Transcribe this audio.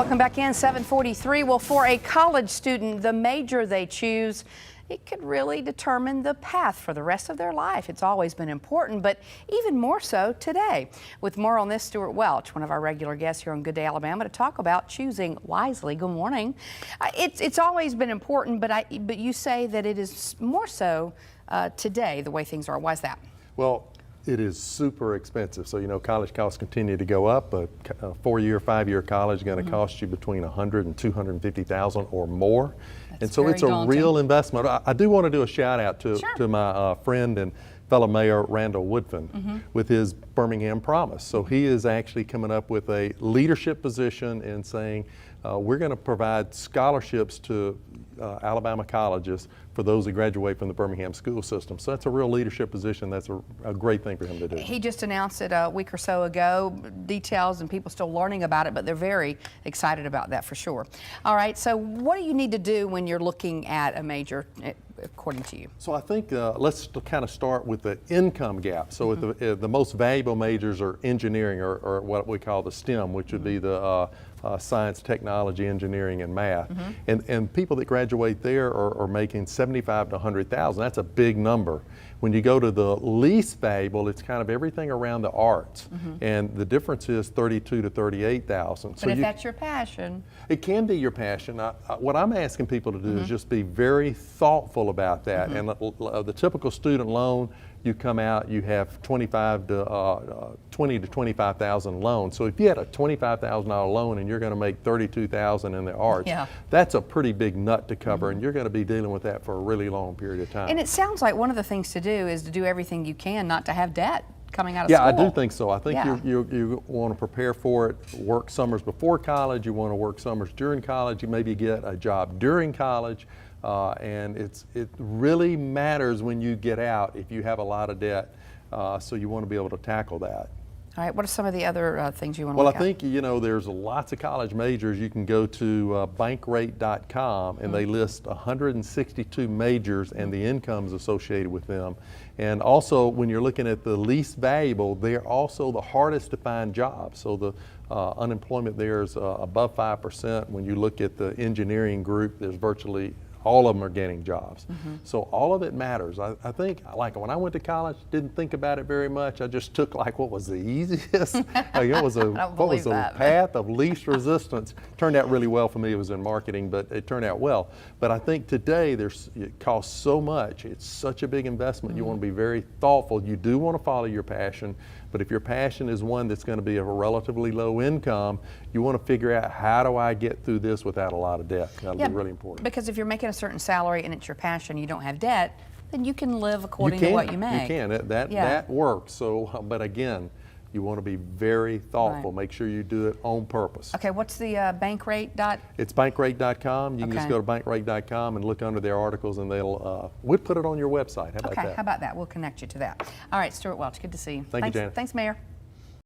Welcome back in, 7:43. Well, for a college student, the major they choose, it could really determine the path for the rest of their life. It's always been important, but even more so today. With more on this, Stewart Welch, one of our regular guests here on Good Day Alabama, to talk about choosing wisely. Good morning. It's always been important, but you say that it is more so today, the way things are. Why is that? Well, it is super expensive. So, you know, college costs continue to go up. A 4-year, 5-year college is going to cost you between $100,000 and $250,000 or more. And so it's a real investment. I do want to do a shout out to my friend and fellow mayor, Randall Woodfin, with his Birmingham Promise. So he is actually coming up with a leadership position and saying, we're going to provide scholarships to Alabama colleges for those that graduate from the Birmingham school system. So that's a real leadership position. That's a great thing for him to do. He just announced it a week or so ago, details and people still learning about it, but they're very excited about that for sure. All right, so what do you need to do when you're looking at a major, according to you? So I think let's kind of start with the income gap. So the most valuable majors are engineering or what we call the STEM, which would be the science, technology, engineering, and math. And people that graduate there are making $75,000 to $100,000. That's a big number. When you go to the least valuable, it's kind of everything around the arts. And the difference is $32,000 to $38,000. But if that's your passion. It can be your passion. What I'm asking people to do is just be very thoughtful about that. And the typical student loan, you come out, you have $20,000 to $25,000 loan. So if you had a $25,000 loan and you're going to make $32,000 in the arts, that's a pretty big nut to cover, and you're going to be dealing with that for a really long period of time. And it sounds like one of the things to do is to do everything you can not to have debt coming out of school. Yeah, I do think so. I think you want to prepare for it, work summers before college, you want to work summers during college, you maybe get a job during college. And it really matters when you get out if you have a lot of debt, so you want to be able to tackle that. All right, what are some of the other things you want to look at? Well, I think, you know, there's lots of college majors. You can go to bankrate.com and they list 162 majors and the incomes associated with them. And also, when you're looking at the least valuable, they're also the hardest to find jobs. So the unemployment there is above 5%. When you look at the engineering group, there's virtually all of them are getting jobs. So all of it matters. I think, like when I went to college, didn't think about it very much. I just took like what was the easiest. It was a path of least resistance. Turned out really well for me. It was in marketing, but it turned out well. But I think today it costs so much. It's such a big investment. You want to be very thoughtful. You do want to follow your passion, but if your passion is one that's going to be of a relatively low income, you want to figure out, how do I get through this without a lot of debt? That'll be really important. Because if you're making a certain salary and it's your passion, you don't have debt, then you can live according to what you make. You can. That works. So, but again, you want to be very thoughtful. Make sure you do it on purpose. Okay, what's the Bankrate? It's bankrate.com. You can just go to bankrate.com and look under their articles, and we'll put it on your website. How about that? How about that? We'll connect you to that. All right, Stewart Welch, good to see you. Thank you, Janet. Thanks, Mayor.